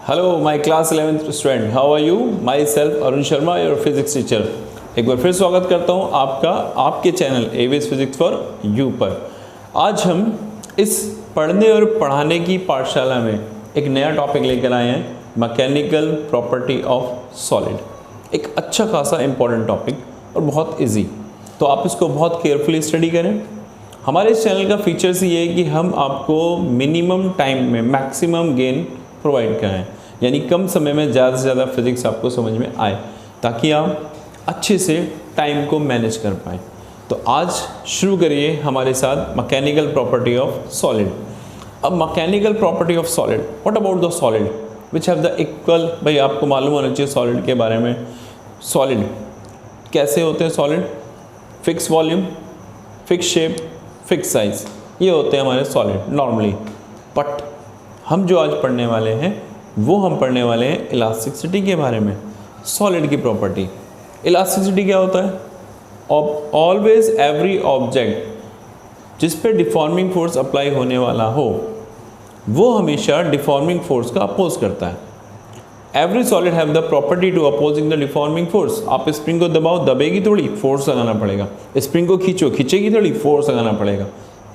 Hello my class 11th student, how are you? Myself Arun Sharma, your physics teacher. एक बार फिर स्वागत करता हूँ आपका आपके channel AVS physics for you पर। आज हम इस पढ़ने और पढ़ाने की पाठशाला में एक नया टॉपिक लेकर आए हैं, मैकेनिकल प्रॉपर्टी ऑफ सॉलिड। एक अच्छा खासा इंपॉर्टेंट टॉपिक और बहुत ईजी, तो आप इसको बहुत केयरफुली स्टडी करें। हमारे इस चैनल का फीचर्स ये है कि हम आपको मिनिमम टाइम में मैक्सिमम गेन प्रोवाइड कराएं, यानी कम समय में ज़्यादा से ज़्यादा फिजिक्स आपको समझ में आए, ताकि आप अच्छे से टाइम को मैनेज कर पाएँ। तो आज शुरू करिए हमारे साथ मैकेनिकल प्रॉपर्टी ऑफ सॉलिड। अब mechanical property of solid, what about the solid which have the equal, भाई आपको मालूम होना चाहिए सॉलिड के बारे में। सॉलिड कैसे होते हैं? Solid fix volume, fix shape, fix size, ये होते हैं हमारे सॉलिड नॉर्मली। बट हम जो आज पढ़ने वाले हैं वो हम पढ़ने वाले हैं इलास्टिसिटी के बारे में, सॉलिड की प्रॉपर्टी। इलास्टिसिटी क्या होता है? ऑलवेज एवरी ऑब्जेक्ट जिस पे डिफॉर्मिंग फोर्स अप्लाई होने वाला हो वो हमेशा डिफॉर्मिंग फोर्स का अपोज करता है। Every solid have the property to opposing the deforming force. आप स्प्रिंग को दबाओ, दबेगी थोड़ी, फोर्स लगाना पड़ेगा। स्प्रिंग को खींचो, खींचेगी थोड़ी, फोर्स लगाना पड़ेगा।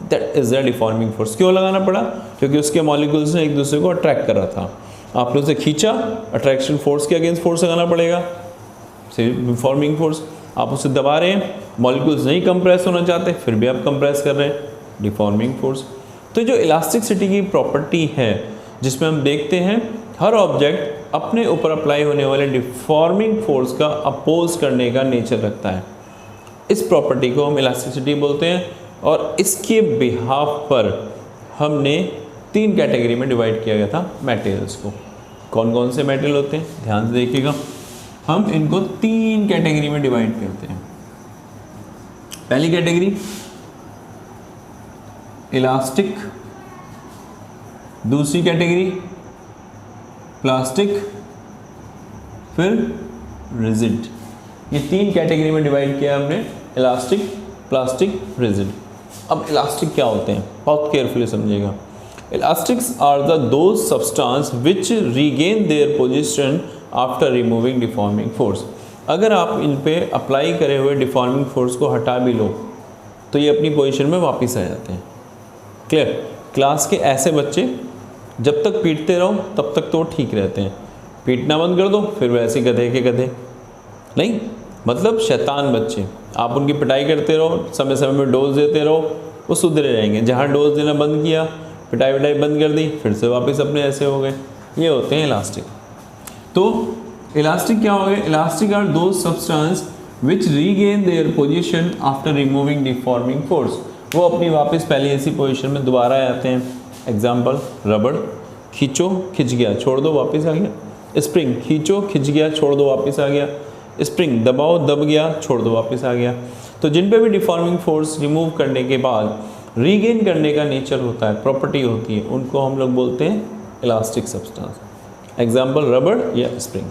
That is the deforming force. क्यों लगाना पड़ा? क्योंकि उसके मॉलिक्यूल्स ने एक दूसरे को अट्रैक्ट कर रहा था। आपने उसे खींचा, अट्रैक्शन फोर्स के अगेंस्ट फोर्स लगाना पड़ेगा, डिफॉर्मिंग फोर्स। आप उसे दबा रहे हैं, मॉलिक्यूल्स नहीं कंप्रेस होना चाहते, फिर भी आप कंप्रेस कर रहे हैं, डिफॉर्मिंग फोर्स। तो जो इलास्टिसिटी की प्रॉपर्टी है, जिसमें हम देखते हैं हर ऑब्जेक्ट अपने ऊपर अप्लाई होने वाले डिफॉर्मिंग फोर्स का अपोज करने का नेचर रखता है, इस प्रॉपर्टी को हम इलास्टिसिटी बोलते हैं। और इसके बिहाफ पर हमने 3 कैटेगरी में डिवाइड किया गया था मटेरियल्स को। कौन कौन से मटेरियल होते हैं, ध्यान से देखिएगा। हम इनको 3 कैटेगरी में डिवाइड करते हैं। पहली कैटेगरी इलास्टिक, दूसरी कैटेगरी प्लास्टिक, फिर रिजिड। ये 3 कैटेगरी में डिवाइड किया हमने, इलास्टिक, प्लास्टिक, रिजिड। अब इलास्टिक क्या होते हैं, बहुत केयरफुली समझिएगा। Elastics are the those substance which regain their position after removing deforming force. अगर आप इन पे अप्लाई करे हुए डिफॉर्मिंग फोर्स को हटा भी लो तो ये अपनी पोजीशन में वापस आ जाते हैं। क्लियर? क्लास के ऐसे बच्चे जब तक पीटते रहो तब तक तो ठीक रहते हैं, पीटना बंद कर दो फिर वैसे गधे के गधे। नहीं, मतलब शैतान बच्चे, आप उनकी पिटाई करते रहो, समय समय में डोज देते रहो, वो सुधरे रहेंगे। जहाँ डोज देना बंद किया, पिटाई विटाई बंद कर दी, फिर से वापस अपने ऐसे हो गए। ये होते हैं इलास्टिक। तो इलास्टिक क्या हो गए? Elastic are those substance which regain their position after removing deforming force. वो अपनी वापस पहले ऐसी पोजीशन में दोबारा आते हैं। एग्जाम्पल, रबड़, खींचो खिंच गया, छोड़ दो वापस आ गया। स्प्रिंग, खींचो खिंच गया, छोड़ दो वापस आ गया। स्प्रिंग, दबाओ दब गया, छोड़ दो वापस आ गया। तो जिन पे भी डिफॉर्मिंग फोर्स रिमूव करने के बाद रीगेन करने का नेचर होता है, प्रॉपर्टी होती है, उनको हम लोग बोलते हैं इलास्टिक सब्सटेंस। एग्जाम्पल, रबड़ या स्प्रिंग।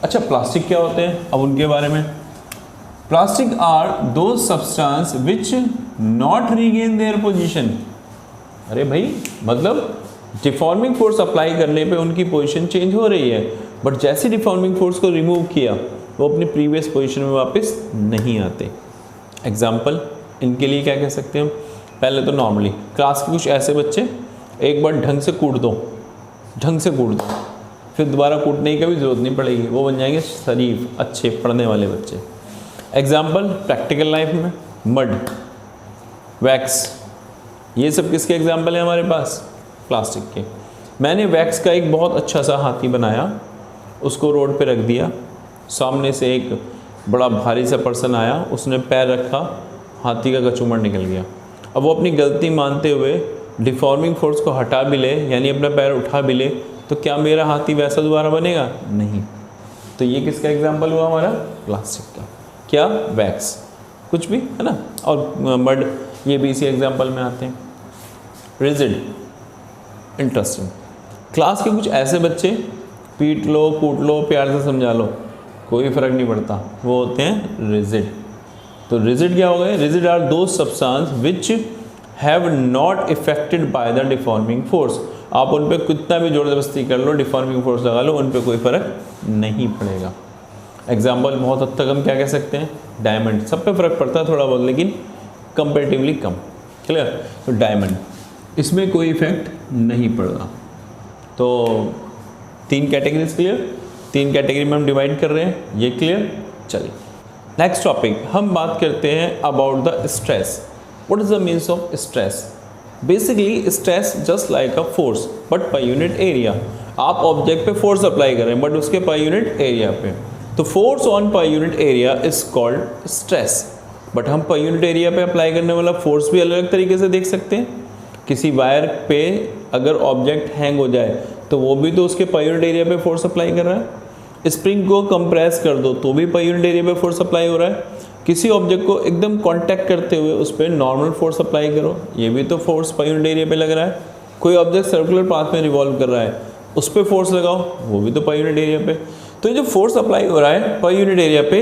अच्छा, प्लास्टिक क्या होते हैं? अब उनके बारे में। प्लास्टिक आर दो substance which not regain their position. अरे भाई, मतलब डिफॉर्मिंग फोर्स अप्लाई करने पे उनकी पोजीशन चेंज हो रही है, बट जैसे डिफॉर्मिंग फोर्स को रिमूव किया वो अपनी प्रीवियस पोजीशन में वापस नहीं आते। एग्जाम्पल, इनके लिए क्या कह सकते हैं हम? पहले तो नॉर्मली क्लास के कुछ ऐसे बच्चे एक बार ढंग से कूट दो, ढंग से कूट दो, फिर दोबारा कूटने की कभी ज़रूरत नहीं पड़ेगी, वो बन जाएंगे शरीफ, अच्छे पढ़ने वाले बच्चे। एग्जाम्पल, प्रैक्टिकल लाइफ में मड, वैक्स, ये सब किसके एग्जाम्पल हैं हमारे पास? प्लास्टिक के। मैंने वैक्स का एक बहुत अच्छा सा हाथी बनाया, उसको रोड पे रख दिया, सामने से एक बड़ा भारी सा पर्सन आया, उसने पैर रखा, हाथी का कचूमर निकल गया। अब वो अपनी गलती मानते हुए डिफॉर्मिंग फोर्स को हटा भी ले, यानी अपना पैर उठा भी ले, तो क्या मेरा हाथी वैसा दोबारा बनेगा? नहीं। तो ये किसका एग्जाम्पल हुआ हमारा? प्लास्टिक का। क्या? वैक्स, कुछ भी है ना। और मड, ये भी इसी एग्जाम्पल में आते हैं। Rigid, interesting. क्लास के कुछ ऐसे बच्चे पीट लो, कूट लो, प्यार से समझा लो, कोई फ़र्क नहीं पड़ता, वो होते हैं रिजिड। तो रिजिड क्या हो गए? रिजिड आर दो substance which have not affected by the deforming force. आप उन पर कितना भी जोर जबरदस्ती कर लो, डिफॉर्मिंग फोर्स लगा लो, उन पर कोई फर्क नहीं पड़ेगा। एग्जाम्पल बहुत हद तक हम क्या कह सकते हैं, डायमंड, सब पे फर्क पड़ता है थोड़ा बहुत लेकिन कंपेरेटिवली कम। क्लियर? तो डायमंड, इसमें कोई इफेक्ट नहीं पड़ रहा। तो 3 कैटेगरीज क्लियर, 3 कैटेगरी में हम डिवाइड कर रहे हैं, ये क्लियर। चलिए नेक्स्ट टॉपिक हम बात करते हैं about the stress. What is the means of stress? Basically stress just like a force but पर यूनिट एरिया। आप ऑब्जेक्ट पे फोर्स अप्लाई कर रहे हैं बट उसके पर यूनिट एरिया पे, तो force on per unit area is called stress. But हम पर यूनिट एरिया पे अप्लाई करने वाला फोर्स भी अलग अलग तरीके से देख सकते हैं। किसी वायर पे अगर ऑब्जेक्ट हैंग हो जाए तो वो भी तो उसके पर यूनिट एरिया पे फोर्स अप्लाई कर रहा है। स्प्रिंग को कंप्रेस कर दो तो भी पर यूनिट एरिया पे फोर्स अप्लाई हो रहा है। किसी ऑब्जेक्ट को एकदम कांटेक्ट करते हुए उस पर नॉर्मल फोर्स अप्लाई करो, ये भी तो फोर्स पर यूनिट एरिया पे लग रहा है। कोई ऑब्जेक्ट सर्कुलर पाथ में रिवॉल्व कर रहा है, उस पर फोर्स लगाओ, वो भी तो पर यूनिट एरिया पे। तो ये जो फोर्स अप्लाई हो रहा है पर यूनिट एरिया पे,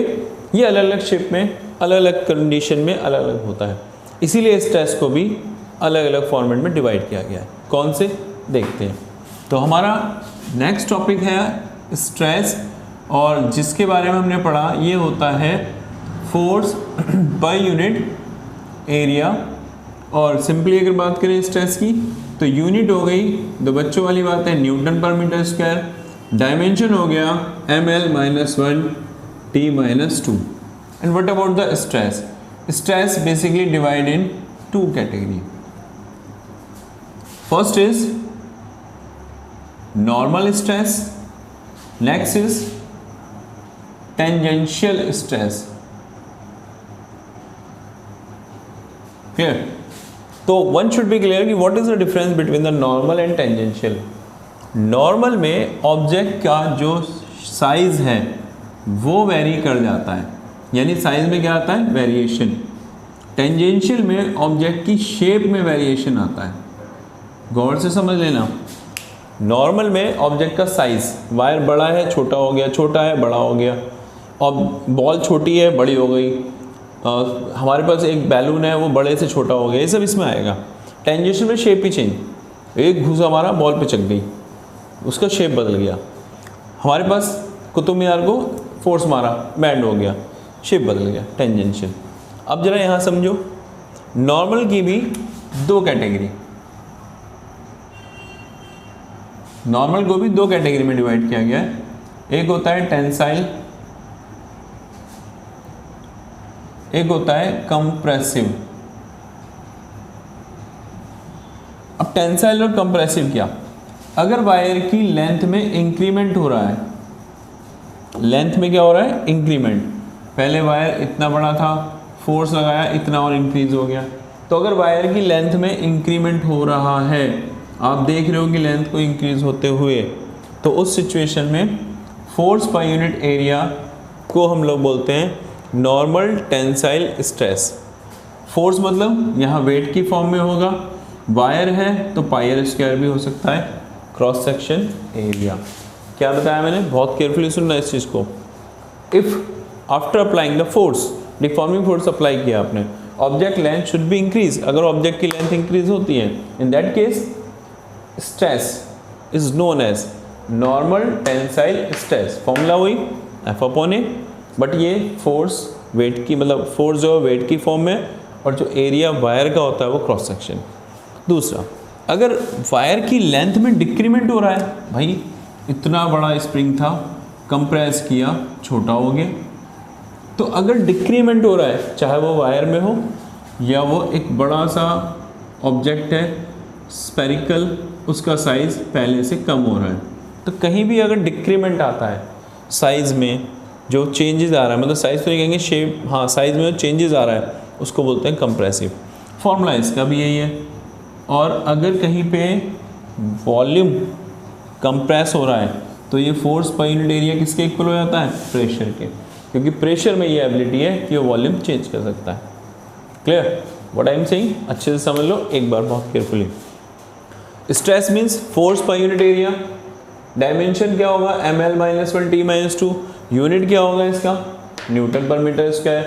ये अलग अलग शेप में, अलग अलग कंडीशन में अलग अलग होता है। इसीलिए स्ट्रेस को भी अलग अलग फॉर्मेट में डिवाइड किया गया है। कौन से देखते हैं। तो हमारा नेक्स्ट टॉपिक है स्ट्रेस, और जिसके बारे में हमने पढ़ा ये होता है फोर्स पर यूनिट एरिया। और सिंपली अगर बात करें स्ट्रेस की तो यूनिट हो गई, दो बच्चों वाली बात है, न्यूटन पर मीटर स्क्वायर। डायमेंशन हो गया ml-1 t-2। And what about the stress? Stress basically divide in 2 category. First is normal stress, next is tangential stress. Clear? तो वन शुड बी क्लियर कि what is the difference between the normal and tangential. Normal में object का जो size है वो very कर जाता है, यानी साइज में क्या आता है, वेरिएशन। टेंजेंशियल में ऑब्जेक्ट की शेप में वेरिएशन आता है। गौर से समझ लेना, नॉर्मल में ऑब्जेक्ट का साइज, वायर बड़ा है छोटा हो गया, छोटा है बड़ा हो गया, और बॉल छोटी है बड़ी हो गई, हमारे पास एक बैलून है वो बड़े से छोटा हो गया, ये सब इसमें आएगा। टेंजेंशियल में शेप ही चेंज, एक घुसा हमारा बॉल पे चक गई, उसका शेप बदल गया। हमारे पास कुतुब मीनार को फोर्स मारा, बैंड हो गया, शेप बदल गया, टेंजेंशियल। अब जरा यहाँ समझो, नॉर्मल की भी 2 कैटेगरी, नॉर्मल को भी 2 कैटेगरी में डिवाइड किया गया है। एक होता है टेंसाइल, एक होता है कंप्रेसिव। अब टेंसाइल और कंप्रेसिव क्या? अगर वायर की लेंथ में इंक्रीमेंट हो रहा है, लेंथ में क्या हो रहा है, इंक्रीमेंट। पहले वायर इतना बड़ा था, फोर्स लगाया, इतना और इंक्रीज हो गया। तो अगर वायर की लेंथ में इंक्रीमेंट हो रहा है, आप देख रहे हो कि लेंथ को इंक्रीज होते हुए, तो उस सिचुएशन में फोर्स पर यूनिट एरिया को हम लोग बोलते हैं नॉर्मल टेंसाइल स्ट्रेस। फोर्स मतलब यहाँ वेट की फॉर्म में होगा, वायर है तो पाई स्क्वायर भी हो सकता है, क्रॉस सेक्शन एरिया। क्या बताया मैंने, बहुत केयरफुली सुनना इस चीज़ को। If after applying the force, deforming force apply किया आपने, object length should be increase. अगर ऑब्जेक्ट की लेंथ इंक्रीज होती है, in that case stress is known as normal tensile stress. Formula हुई F/A, बट ये फोर्स वेट की, मतलब फोर्स जो है वेट की फॉर्म में, और जो एरिया वायर का होता है वो क्रॉस सेक्शन। दूसरा, अगर वायर की लेंथ में डिक्रीमेंट हो रहा है, भाई इतना बड़ा स्प्रिंग था, कंप्रेस किया, छोटा हो गया, तो अगर डिक्रीमेंट हो रहा है, चाहे वो वायर में हो या वो एक बड़ा सा ऑब्जेक्ट है स्पेरिकल, उसका साइज पहले से कम हो रहा है, तो कहीं भी अगर डिक्रीमेंट आता है साइज में, जो चेंजेस आ रहा है, मतलब साइज तो नहीं कहेंगे, शेप, हाँ साइज में जो चेंजेस आ रहा है उसको बोलते हैं कंप्रेसिव। फॉर्मूला इसका भी यही है। और अगर कहीं पे वॉल्यूम कंप्रेस हो रहा है तो ये फोर्स पर यूनिट एरिया किसके इक्वल हो जाता है, प्रेशर के, क्योंकि प्रेशर में ये एबिलिटी है कि वो वॉल्यूम चेंज कर सकता है। Clear what I am saying? अच्छे से समझ लो एक बार बहुत carefully. Stress means force per unit area, dimension क्या होगा, ml-1 t-2, यूनिट क्या होगा इसका, न्यूटन पर मीटर स्क्वायर।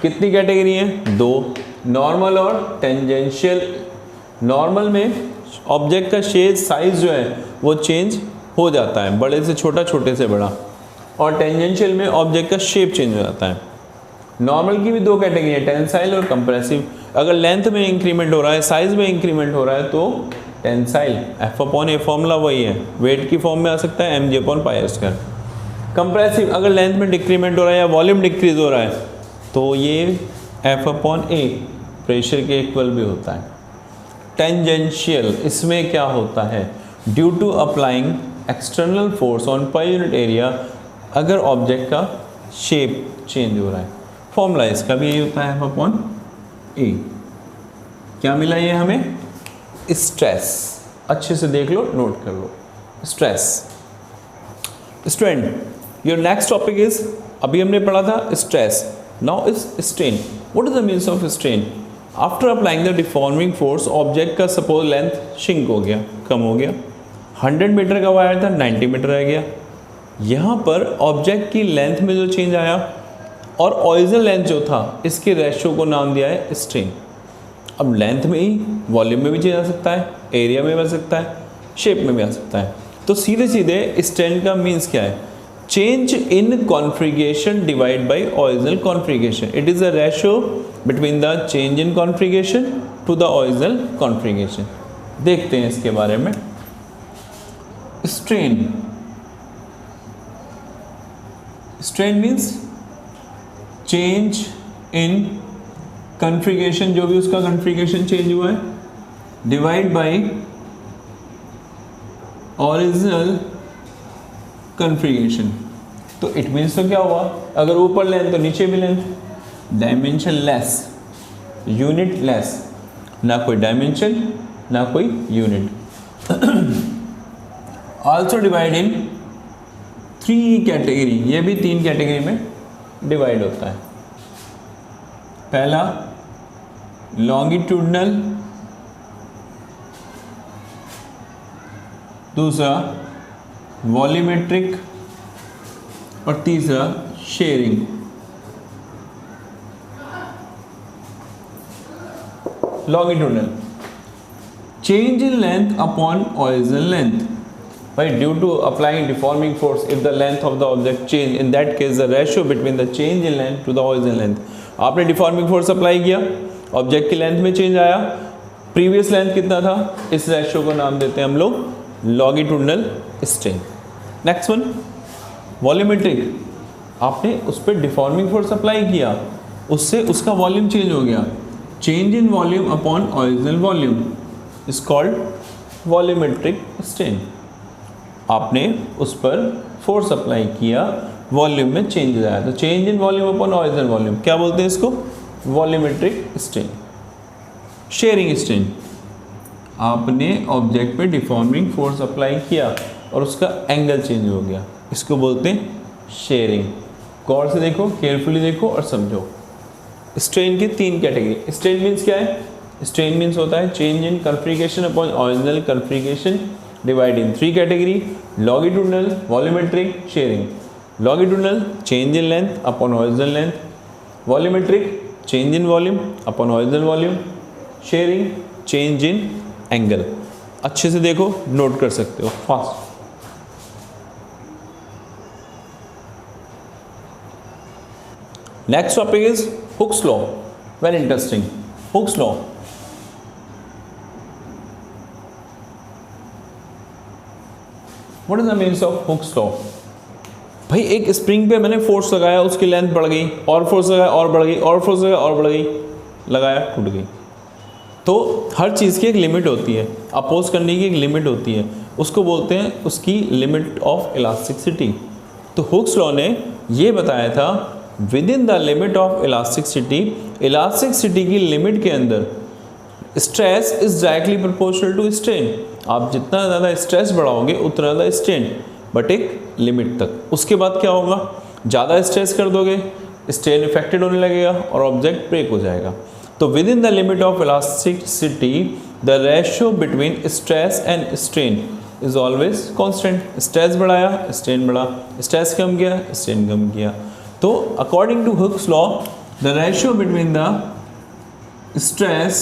कितनी कैटेगरी है, 2, नॉर्मल और टेंजेंशियल नॉर्मल में ऑब्जेक्ट का साइज जो है वो चेंज हो जाता है, बड़े से छोटा, छोटे से बड़ा, और टेंजेंशियल में ऑब्जेक्ट का शेप चेंज हो जाता है। नॉर्मल की भी दो कैटेगरी है, टेंसाइल और कंप्रेसिव। अगर लेंथ में इंक्रीमेंट हो रहा है, साइज में इंक्रीमेंट हो रहा है तो टेंसाइल, F/A फॉर्मूला वही है, वेट की फॉर्म में आ सकता है mg/π²। कंप्रेसिव, अगर लेंथ में डिक्रीमेंट हो रहा है या वॉल्यूम डिक्रीज हो रहा है तो ये F/A प्रेशर के इक्वल भी होता है। टेंजेंशियल, इसमें क्या होता है, due to applying external force on per unit area, अगर ऑब्जेक्ट का शेप चेंज हो रहा है। फॉर्मूला इसका भी यही होता है F/A। क्या मिला ये हमें, स्ट्रेस। अच्छे से देख लो, नोट कर लो, stress. Strain, your next topic is, अभी हमने पढ़ा था stress, now is strain. What is the means of strain? After applying the deforming force, object का सपोज लेंथ शिंक हो गया, कम हो गया, 100 मीटर का वायर था 90 मीटर रह गया। यहाँ पर ऑब्जेक्ट की लेंथ में जो चेंज आया और ओरिजिनल लेंथ जो था, इसके रेशियो को नाम दिया है स्ट्रेन। अब लेंथ में ही वॉल्यूम में भी चेंज आ सकता है, एरिया में भी आ सकता है, शेप में भी आ सकता है। तो सीधे सीधे स्ट्रेन का मीन्स क्या है, change in configuration divide by original configuration. It is a ratio between the change in configuration to the original configuration. देखते हैं इसके बारे में। Strain, strain means change in configuration, जो भी उसका कॉन्फ़िगरेशन चेंज हुआ है, डिवाइड बाय ओरिजिनल कॉन्फ़िगरेशन। तो इट मीन्स तो क्या हुआ, अगर ऊपर लेंथ तो नीचे भी length, dimension less, unit less, ना कोई डायमेंशन ना कोई unit. Also divide in 3 category, ये भी 3 कैटेगरी में डिवाइड होता है। पहला लॉन्गिट्यूडनल, दूसरा वॉल्यूमेट्रिक और तीसरा shearing. Longitudinal, change in length upon original length, भाई due to applying deforming force, if the length of the object change, in that case the ratio between the change in length to the original length. आपने deforming force apply किया, object की length में change आया, previous length कितना था, इस ratio को नाम देते हैं हम लोग longitudinal strain. Next one volumetric, आपने उस पर डिफॉर्मिंग फोर्स अप्लाई किया, उससे उसका वॉल्यूम चेंज हो गया, change in volume upon original volume is called volumetric strain. आपने उस पर फोर्स अप्लाई किया, वॉल्यूम में चेंज आया, तो change in volume upon original volume, क्या बोलते हैं इसको, वॉल्यूमेट्रिक स्ट्रेन। शेयरिंग स्ट्रेन, आपने ऑब्जेक्ट पे डिफॉर्मिंग फोर्स अप्लाई किया और उसका एंगल चेंज हो गया, इसको बोलते हैं शेयरिंग। गौर से देखो, केयरफुली देखो और समझो। स्ट्रेन की 3 कैटेगरी। स्ट्रेन मीन्स क्या है, स्ट्रेन मीन्स होता है change in configuration upon original configuration divide in 3 category, longitudinal, volumetric, sharing. Longitudinal change in length upon original length, volumetric change in volume upon original volume, sharing change in angle. अच्छे से देखो, note कर सकते हो fast. Next topic is Hooke's law, very interesting. Hooke's law, what is the means of Hooke's law? भाई एक spring पे मैंने फोर्स लगाया, उसकी लेंथ बढ़ गई, और फोर्स लगाया और बढ़ गई, और फोर्स लगाया और बढ़ गई, लगाया टूट गई। तो हर चीज़ की एक लिमिट होती है, अपोज करने की एक लिमिट होती है, उसको बोलते हैं उसकी लिमिट ऑफ इलास्टिसिटी। तो हुक्स लॉ ने ये बताया था within the limit of elasticity, elasticity की लिमिट के अंदर stress is directly proportional to strain. आप जितना ज़्यादा स्ट्रेस बढ़ाओगे उतना ज़्यादा स्ट्रेन, बट एक लिमिट तक। उसके बाद क्या होगा, ज़्यादा स्ट्रेस कर दोगे, स्ट्रेन इफेक्टेड होने लगेगा और ऑब्जेक्ट ब्रेक हो जाएगा। तो within the limit of elasticity the ratio between stress and strain is always constant. Stress बढ़ाया, स्ट्रेन बढ़ा, स्ट्रेस कम किया, स्ट्रेन कम किया। तो according to Hooke's law the ratio between the stress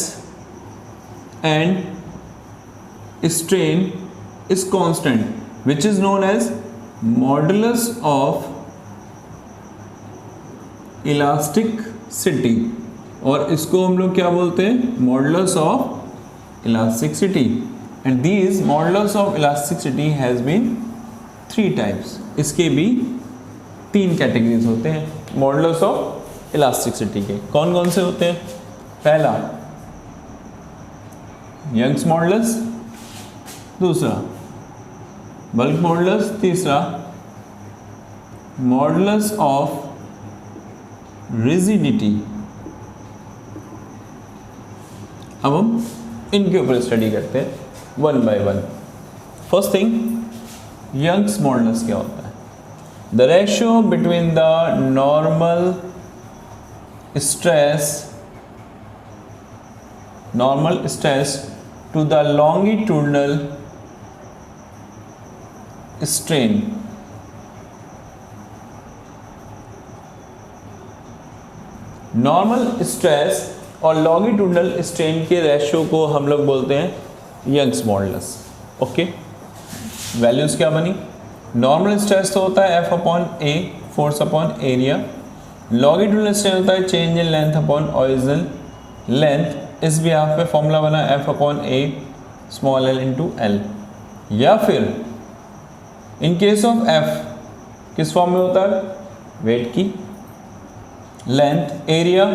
and strain is constant, which is known as modulus of elasticity, और इसको हम लोग क्या बोलते हैं, modulus of elasticity. And these modulus of elasticity has been 3 types. इसके भी 3 categories होते हैं modulus of elasticity के. कौन कौन से होते हैं? पहला यंग्स मॉडुलस, दूसरा बल्क मॉडुलस, तीसरा मॉडुलस ऑफ रिजिडिटी. अब हम इनके ऊपर स्टडी करते हैं one by one. First thing, Young's modulus क्या होता है? The ratio between the normal stress to the longitudinal strain. Normal stress और लॉन्गिट्यूडनल स्ट्रेन के रेशियो को हम लोग बोलते हैं यंग्स मॉडुलस. ओके, वैल्यूज क्या बनी? नॉर्मल स्ट्रेस तो होता है F upon A, force upon area. Longitudinal strain होता है change in length upon original length. इस भी यहाँ पे फॉर्मूला बना F upon A small l into L. या फिर इन केस ऑफ F किस फॉर्म में होता है? वेट की length area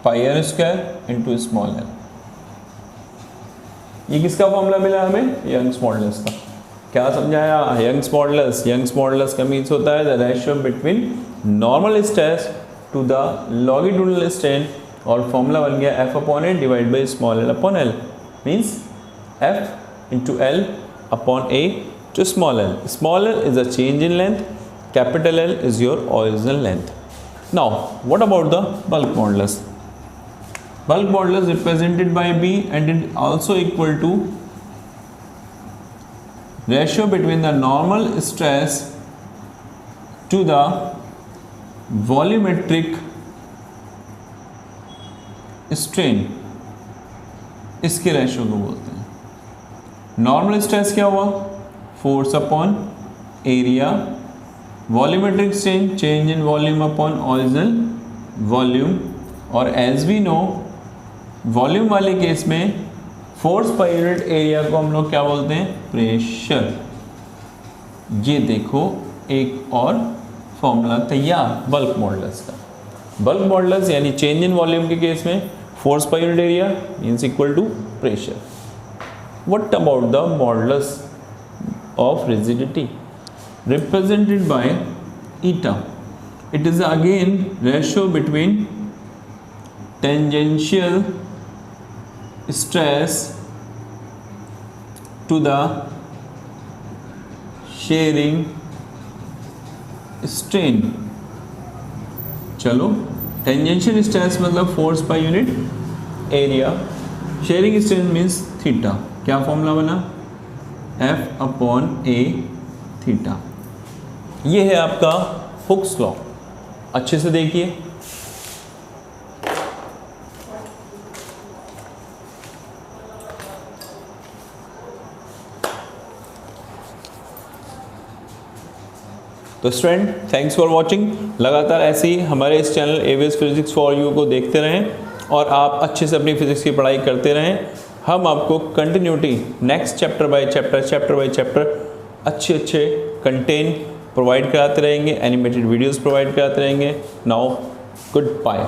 pi r square into small l. ये किसका फॉर्मूला मिला हमें? यंग्स मॉडुलस का. क्या समझाया? यंग्स मॉडुलस का मीन्स होता है the ratio between normal stress to the longitudinal strain, और फॉर्मूला बन गया F upon A divide by small l upon L. Means F into L upon A to small l. Small l is a change in length, capital L is your original length. Now, what about the bulk modulus? Bulk modulus represented by B, and it also equal to ratio between the normal stress to the volumetric strain. इसके ratio को बोलते हैं. Normal stress क्या हुआ? Force upon area. Volumetric strain change in volume upon original volume. और as we know, volume वाले case में force per unit area को हम लोग क्या बोलते हैं? प्रेशर. ये देखो एक और फॉर्मूला तैयार बल्क मॉडुलस का. बल्क मॉडुलस यानी चेंज इन वॉल्यूम के केस में force per unit area means equal to pressure. What about the modulus of rigidity? Represented by eta. It is again ratio between tangential stress to the shearing strain. चलो, tangential stress मतलब force per unit area, shearing strain means theta. क्या formula बना? F upon A theta. ये है आपका Hooke's law. अच्छे से देखिए. तो स्टूडेंट, थैंक्स फॉर वाचिंग. लगातार ऐसे ही हमारे इस channel AVS physics for you को देखते रहें और आप अच्छे से अपनी फिजिक्स की पढ़ाई करते रहें. हम आपको continuity next chapter by chapter अच्छे कंटेंट प्रोवाइड कराते रहेंगे, एनिमेटेड वीडियोस प्रोवाइड कराते रहेंगे. Now good bye.